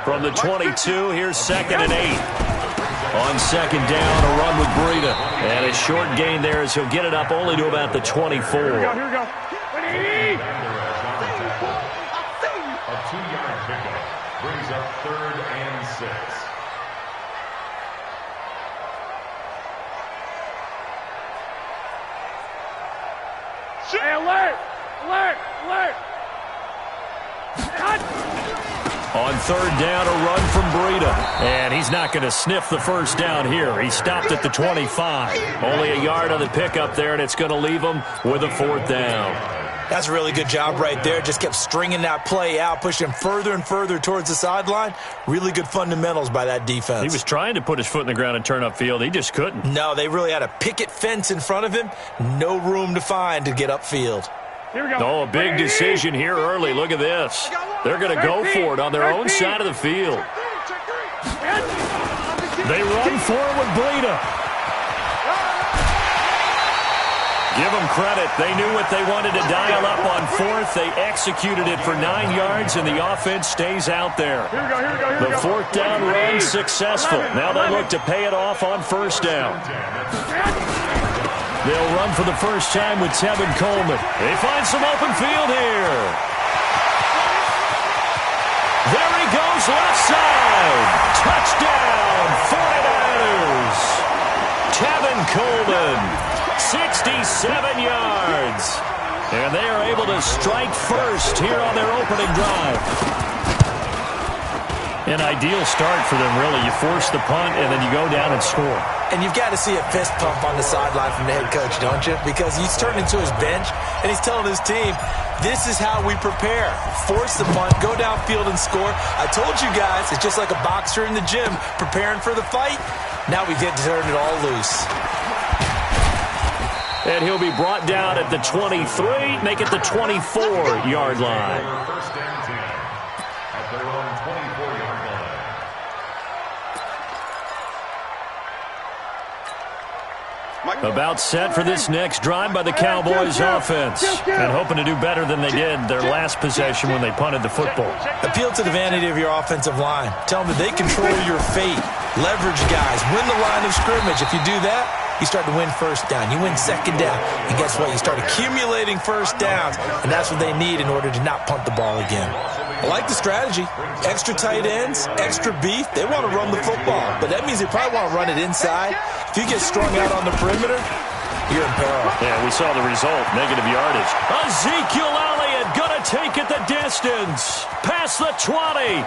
From the 22, here's 2nd and 8. On 2nd down, a run with Breida. And a short gain there as he'll get it up only to about the 24. Here we go. A 2-yard pickup brings up 3rd and 6. Hey, alert! Alert! Alert! On third down, a run from Breida. And he's not going to sniff the first down here. He stopped at the 25. Only a yard on the pickup there, and it's going to leave him with a fourth down. That's a really good job right there. Just kept stringing that play out, pushing him further and further towards the sideline. Really good fundamentals by that defense. He was trying to put his foot in the ground and turn upfield. He just couldn't. No, they really had a picket fence in front of him. No room to find to get upfield. Here we go. Oh, a big decision here early. Look at this. They're going to go for it on their own side of the field. They run for it with Breida. Give them credit. They knew what they wanted to dial up on fourth. They executed it for 9 yards, and the offense stays out there. Here we go, here we go, here we go. The fourth down run successful. Now they look to pay it off on first down. They'll run for the first time with Tevin Coleman. They find some open field here. There he goes, left side. Touchdown, 49ers. Tevin Coleman, 67 yards. And they are able to strike first here on their opening drive. An ideal start for them, really. You force the punt, and then you go down and score. And you've got to see a fist pump on the sideline from the head coach, don't you? Because he's turning to his bench, and he's telling his team, this is how we prepare. Force the punt, go downfield and score. I told you guys, it's just like a boxer in the gym preparing for the fight. Now we get to turn it all loose. And he'll be brought down at the 23, make it the 24-yard line. First and 10 at their own 24-yard line. About set for this next drive by the Cowboys offense. And hoping to do better than they did their last possession when they punted the football. Appeal to the vanity of your offensive line. Tell them that they control your fate. Leverage guys. Win the line of scrimmage. If you do that, you start to win first down. You win second down. And guess what? You start accumulating first downs. And that's what they need in order to not punt the ball again. I like the strategy. Extra tight ends, extra beef. They want to run the football. But that means they probably want to run it inside. If you get strung out on the perimeter, you're in peril. Yeah, we saw the result. Negative yardage. Ezekiel Elliott going to take it the distance. Past the 20.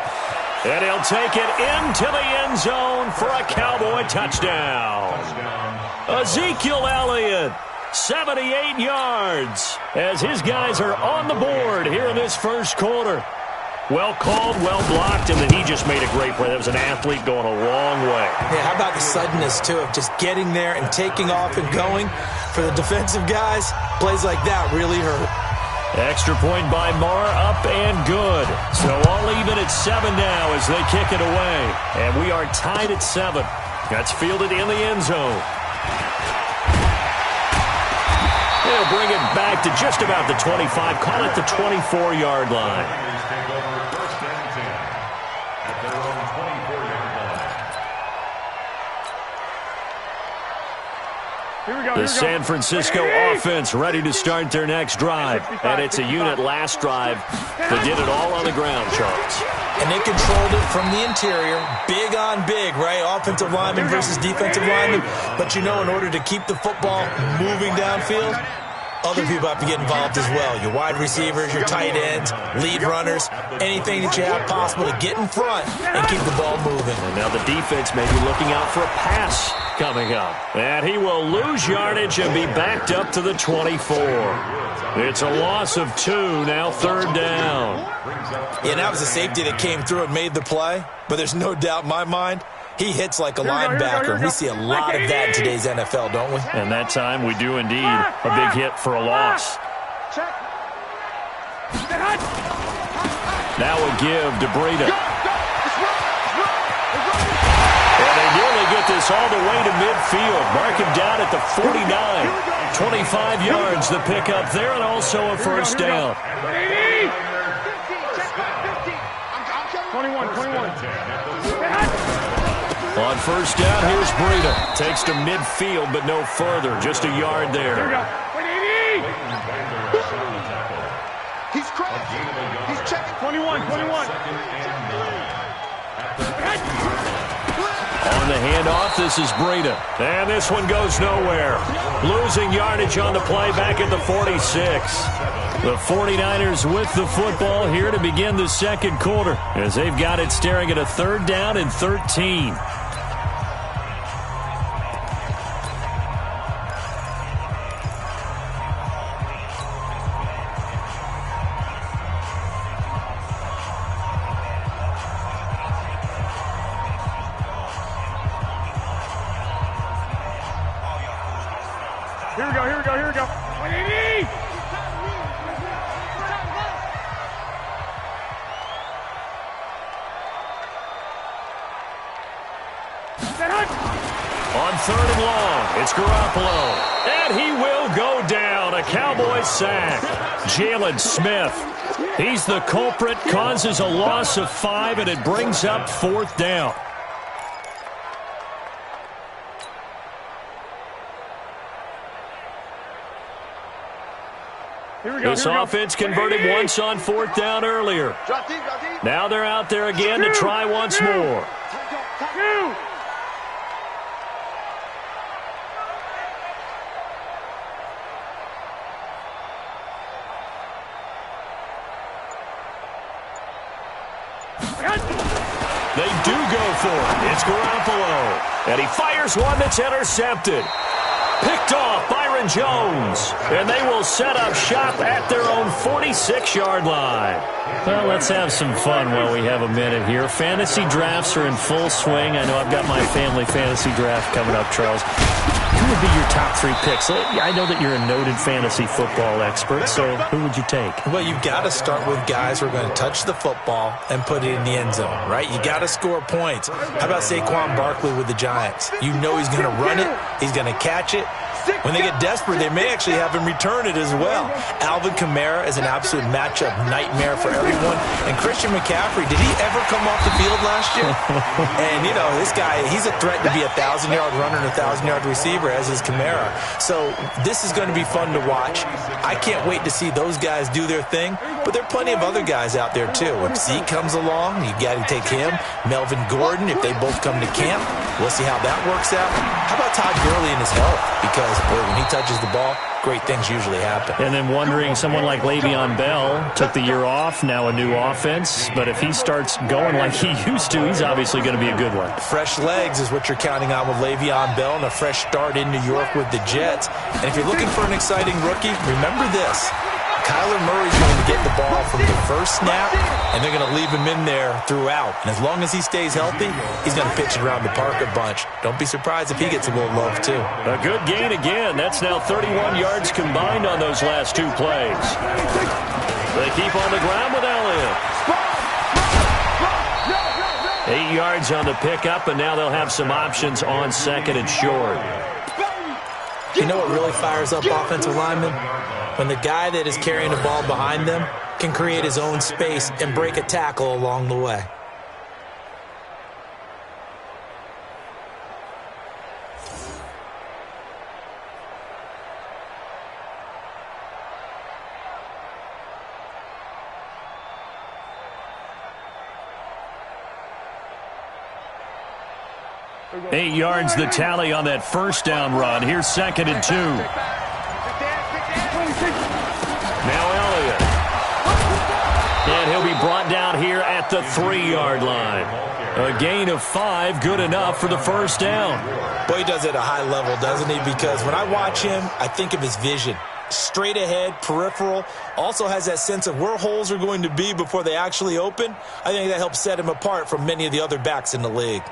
And he'll take it into the end zone for a Cowboy touchdown. Ezekiel Elliott, 78 yards, as his guys are on the board here in this first quarter. Well called, well blocked, and then he just made a great play. That was an athlete going a long way. Yeah, how about the suddenness, too, of just getting there and taking off and going? For the defensive guys, plays like that really hurt. Extra point by Marr, up and good. So all even at 7 now as they kick it away. And we are tied at 7. That's fielded in the end zone. They'll bring it back to just about the 25. Call it the 24-yard line. Take over first and 10 at their own 24-yard line. Here we go, The San Francisco offense ready to start their next drive. And it's a unit last drive that did it all on the ground, Charles. And they controlled it from the interior. Big on big, right? Offensive lineman versus defensive lineman. But you know, in order to keep the football moving downfield, other people have to get involved as well. Your wide receivers, your tight ends, lead runners, anything that you have possible to get in front and keep the ball moving. And now the defense may be looking out for a pass coming up. And he will lose yardage and be backed up to the 24. It's a loss of 2, now third down. Yeah, that was a safety that came through and made the play. But there's no doubt in my mind, he hits like a linebacker. And we see a lot of that in today's NFL, don't we? And that time we do indeed. A big hit for a loss. Now a give to Breida. And they nearly get this all the way to midfield. Mark him down at the 49. 25 yards the pickup there, and also a first down. 21. On first down, here's Breida. Takes to midfield, but no further. Just a yard there. He's cracked. He's checking. 21. On the handoff, this is Breida. And this one goes nowhere. Losing yardage on the play back at the 46. The 49ers with the football here to begin the second quarter as they've got it staring at a 3rd down and 13. Here we go, here we go, here we go. On 3rd and long, it's Garoppolo. And he will go down. A Cowboys sack. Jalen Smith. He's the culprit, causes a loss of 5, and it brings up 4th down. This offense converted once on 4th down earlier. Now they're out there again to try once more. They do go for it. It's Garoppolo. And he fires one that's intercepted. Picked off Byron Jones. And they will set up shop at their own 46-yard line. Well, let's have some fun while we have a minute here. Fantasy drafts are in full swing. I know I've got my family fantasy draft coming up, Charles. Who would be your top 3 picks? I know that you're a noted fantasy football expert, so who would you take? Well, you've got to start with guys who are going to touch the football and put it in the end zone, right? You got to score points. How about Saquon Barkley with the Giants? You know he's going to run it. He's going to catch it. When they get desperate, they may actually have him return it as well. Alvin Kamara is an absolute matchup nightmare for everyone. And Christian McCaffrey, did he ever come off the field last year? And, you know, this guy, he's a threat to be a 1,000-yard runner and a 1,000-yard receiver, as is Kamara. So this is going to be fun to watch. I can't wait to see those guys do their thing. But there are plenty of other guys out there, too. If Zeke comes along, you got to take him. Melvin Gordon, if they both come to camp, we'll see how that works out. How about Todd Gurley and his health? Because, boy, when he touches the ball, great things usually happen. And then wondering, someone like Le'Veon Bell took the year off, now a new offense. But if he starts going like he used to, he's obviously going to be a good one. Fresh legs is what you're counting on with Le'Veon Bell and a fresh start in New York with the Jets. And if you're looking for an exciting rookie, remember this. Kyler Murray's going to get the ball from the first snap, and they're going to leave him in there throughout. And as long as he stays healthy, he's going to pitch it around the park a bunch. Don't be surprised if he gets a little love, too. A good gain again. That's now 31 yards combined on those last 2 plays. They keep on the ground with Elliott. 8 yards on the pickup, and now they'll have some options on 2nd and short. You know what really fires up offensive linemen? When the guy that is carrying the ball behind them can create his own space and break a tackle along the way. Eight yards the tally on that first down run. Here's 2nd and 2. Now Elliott. And he'll be brought down here at the 3-yard line. A gain of 5, good enough for the first down. Boy, he does it at a high level, doesn't he? Because when I watch him, I think of his vision. Straight ahead, peripheral, also has that sense of where holes are going to be before they actually open. I think that helps set him apart from many of the other backs in the league.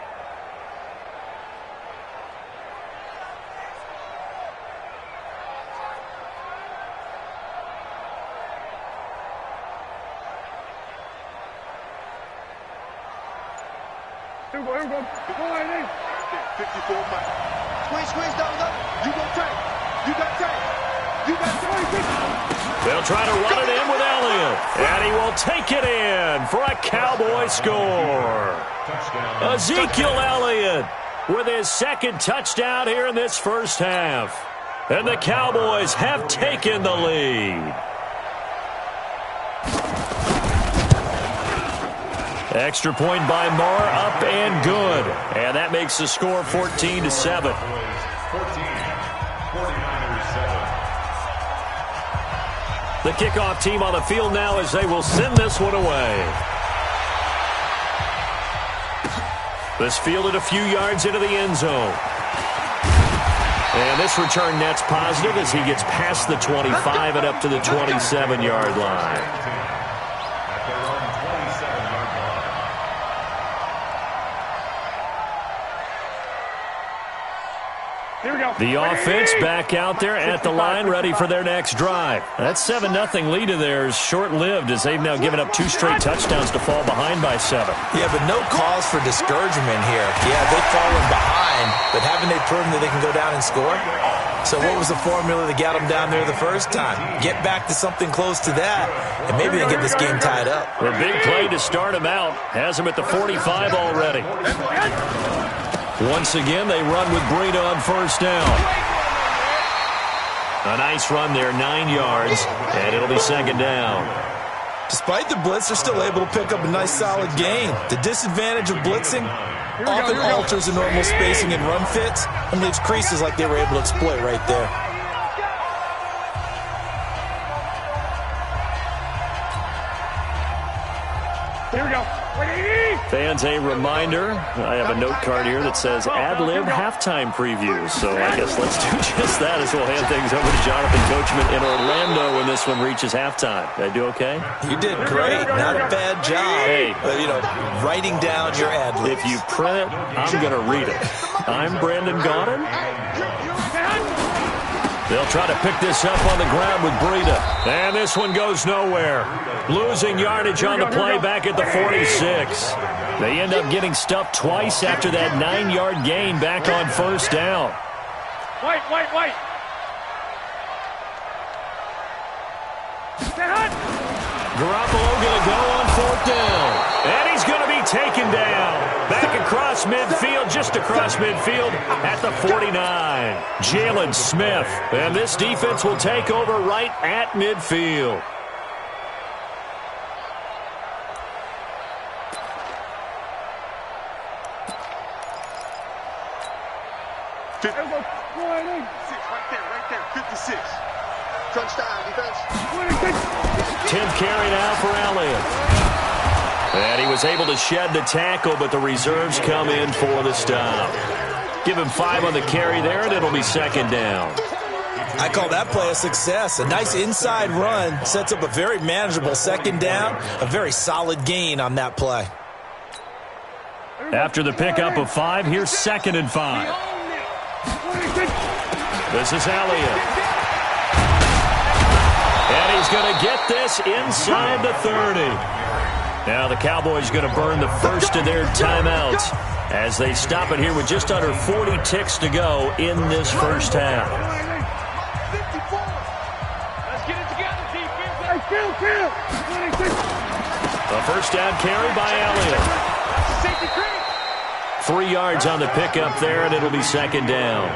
Here we go. Go right in. 54 miles. Squeeze, double up. You go take. You got take. You got take. They'll try to run it in with Elliott. And he will take it in for a Cowboy score. Ezekiel Elliott with his 2nd touchdown here in this first half. And the Cowboys have taken the lead. Extra point by Moore, up and good. And that makes the score 14-7. 49ers 7. The kickoff team on the field now as they will send this one away. This fielded a few yards into the end zone. And this return net's positive as he gets past the 25 and up to the 27-yard line. At their own 27-yard line. Here we go. The offense back out there at the line, ready for their next drive. That 7-0 lead of theirs short-lived as they've now given up 2 straight touchdowns to fall behind by 7. Yeah, but no cause for discouragement here. Yeah, they've fallen behind, but haven't they proven that they can go down and score? So what was the formula that got them down there the first time? Get back to something close to that, and maybe they get this game tied up. The big play to start him out has him at the 45 already. Once again, they run with Breida on first down. A nice run there, 9 yards, and it'll be second down. Despite the blitz, they're still able to pick up a nice solid gain. The disadvantage of blitzing often alters the normal spacing and run fits and leaves creases like they were able to exploit right there. Here we go. Fans, a reminder, I have a note card here that says ad-lib halftime previews. So I guess let's do just that as we'll hand things over to Jonathan Coachman in Orlando when this one reaches halftime. Did I do okay? You did great. Not a bad job. Hey. But, writing down your ad-libs. If you print it, I'm going to read it. I'm Brandon Gaudin. They'll try to pick this up on the ground with Breida. And this one goes nowhere. Losing yardage on the play back at the 46. They end up getting stuffed twice after that 9-yard gain back on first down. White. Garoppolo going to go on fourth down. And he's going to be taken down. Back across midfield, just across midfield at the 49. Jalen Smith. And this defense will take over right at midfield. Right there, 56. Touchdown, defense. 10th carry now for Elliott. And he was able to shed the tackle, but the reserves come in for the stop. Give him 5 on the carry there, and it'll be second down. I call that play a success. A nice inside run sets up a very manageable second down. A very solid gain on that play. After the pickup of 5, here's 2nd and 5. This is Elliott. And he's going to get this inside the 30. Now the Cowboys going to burn the first of their timeouts as they stop it here with just under 40 ticks to go in this first half. Let's get it together, defense. A first down carry by Elliott. 3 yards on the pickup there, and it'll be second down.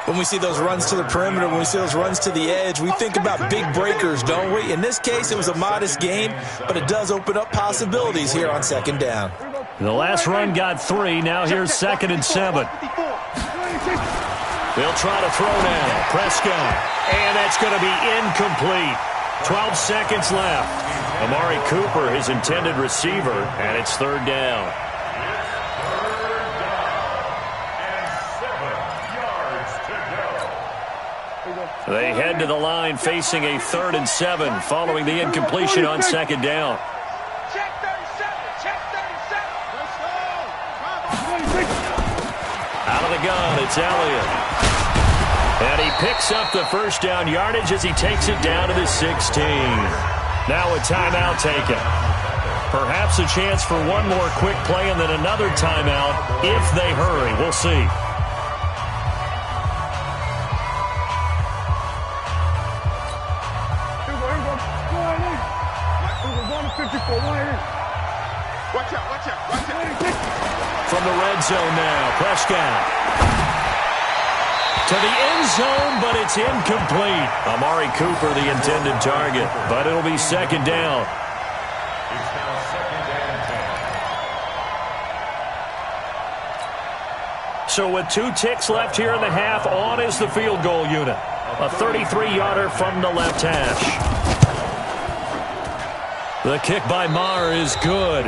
When we see those runs to the perimeter, when we see those runs to the edge, we think about big breakers, don't we? In this case, it was a modest gain, but it does open up possibilities here on second down. The last run got 3. Now here's 2nd and 7. They'll try to throw now. Prescott. And that's going to be incomplete. 12 seconds left. Amari Cooper, his intended receiver, and it's third down. They head to the line facing a 3rd and 7 following the incompletion on second down. Check 37. Let's go. Out of the gun, it's Elliott. And he picks up the first down yardage as he takes it down to the 16. Now a timeout taken. Perhaps a chance for one more quick play and then another timeout if they hurry. We'll see. Watch out. From the red zone now, Prescott. To the end zone, but it's incomplete. Amari Cooper, the intended target, but it'll be second down. It's now second and 10. So with 2 ticks left here in the half, on is the field goal unit. A 33-yarder from the left hash. The kick by Maher is good.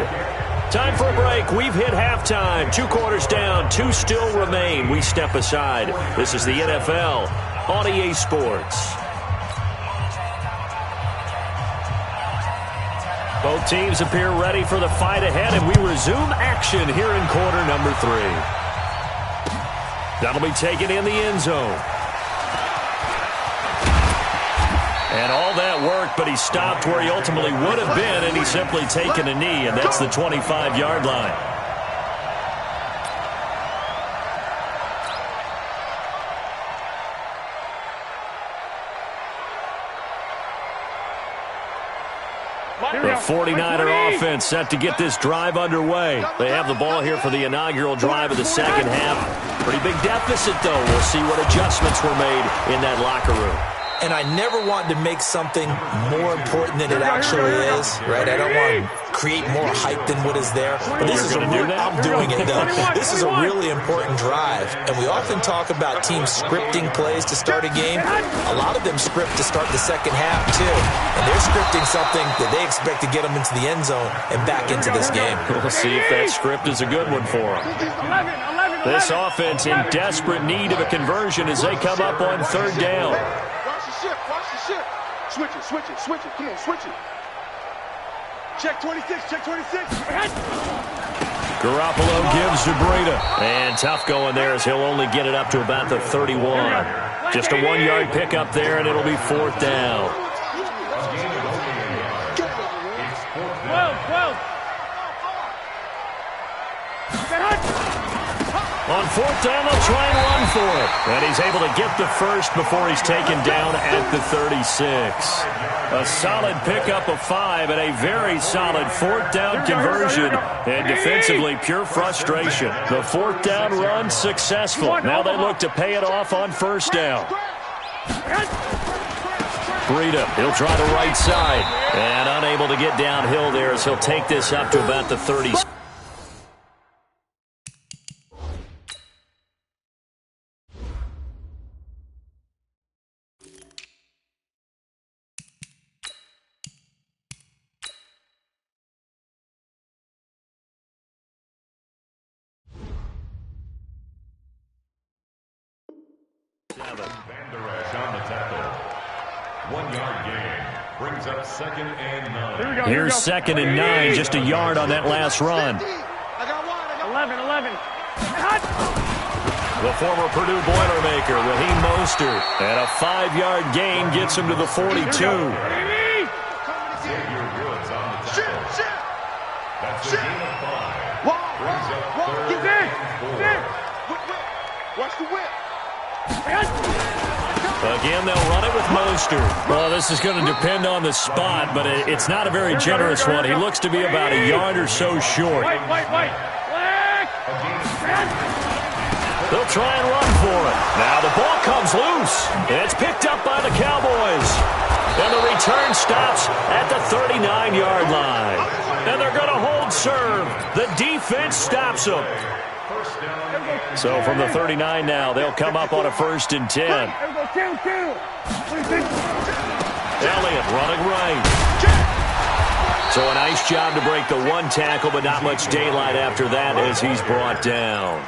Time for a break. We've hit halftime. 2 quarters down. 2 still remain. We step aside. This is the NFL on EA Sports. Both teams appear ready for the fight ahead, and we resume action here in quarter number 3. That'll be taken in the end zone. And all that work, but he stopped where he ultimately would have been, and he's simply taken a knee, and that's the 25-yard line. The 49er offense set to get this drive underway. They have the ball here for the inaugural drive of the second half. Pretty big deficit, though. We'll see what adjustments were made in that locker room. And I never want to make something more important than it actually is, right? I don't want to create more hype than what is there. But this is I'm doing it, though. This is a really important drive. And we often talk about teams scripting plays to start a game. A lot of them script to start the second half, too. And they're scripting something that they expect to get them into the end zone and back into this game. We'll see if that script is a good one for them. This offense in desperate need of a conversion as they come up on third down. Switch it. Come on, switch it. Check 26. Garoppolo gives to Breida. And tough going there as he'll only get it up to about the 31. Just a 1-yard pickup there, and it'll be 4th down. 12. On 4th down, they'll try and run for it. And he's able to get the first before he's taken down at the 36. A solid pickup of 5 and a very solid 4th down conversion. And defensively, pure frustration. The 4th down run successful. Now they look to pay it off on 1st down. Breida, he'll try the right side. And unable to get downhill there as he'll take this up to about the 30. Here's 2nd and 9, just a yard on that last run. 11. The former Purdue Boilermaker, Raheem Mostert, and a 5-yard gain gets him to the 42. That's a gain of 5. Watch the whip. Again, they'll run it with Mostert. Well, this is going to depend on the spot, but it's not a very generous one. He looks to be about a yard or so short. They'll try and run for it. Now the ball comes loose. It's picked up by the Cowboys. And the return stops at the 39-yard line. And they're going to hold serve. The defense stops them. So from the 39 now, they'll come up on a 1st and 10. Elliott running right. So a nice job to break the 1 tackle, but not much daylight after that as he's brought down.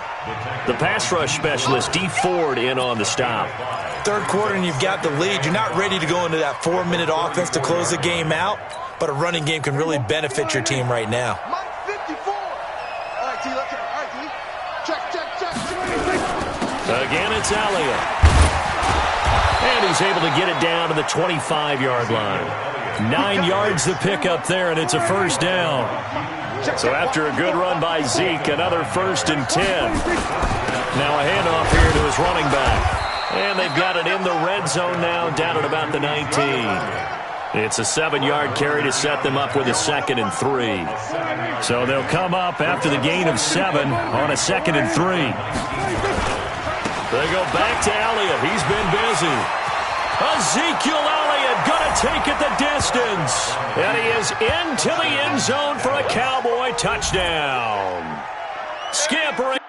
The pass rush specialist, D. Ford, in on the stop. 3rd quarter and you've got the lead. You're not ready to go into that 4-minute offense to close the game out, but a running game can really benefit your team right now. Again, it's Elliott. And he's able to get it down to the 25-yard line. 9 yards to pick up there, and it's a 1st down. So after a good run by Zeke, another 1st and 10. Now a handoff here to his running back. And they've got it in the red zone now, down at about the 19. It's a 7-yard carry to set them up with a 2nd and 3. So they'll come up after the gain of 7 on a 2nd and 3. They go back to Elliott. He's been busy. Ezekiel Elliott going to take it the distance. And he is into the end zone for a Cowboy touchdown. Scampering.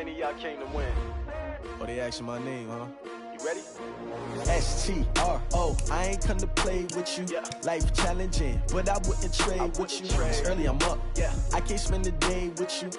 many of y'all came to win? Oh, they asking my name, huh? You ready? STRO, I ain't come to play with you. Yeah. Life challenging, but I wouldn't trade with you. It's early, I'm up. Yeah. I can't spend the day with you.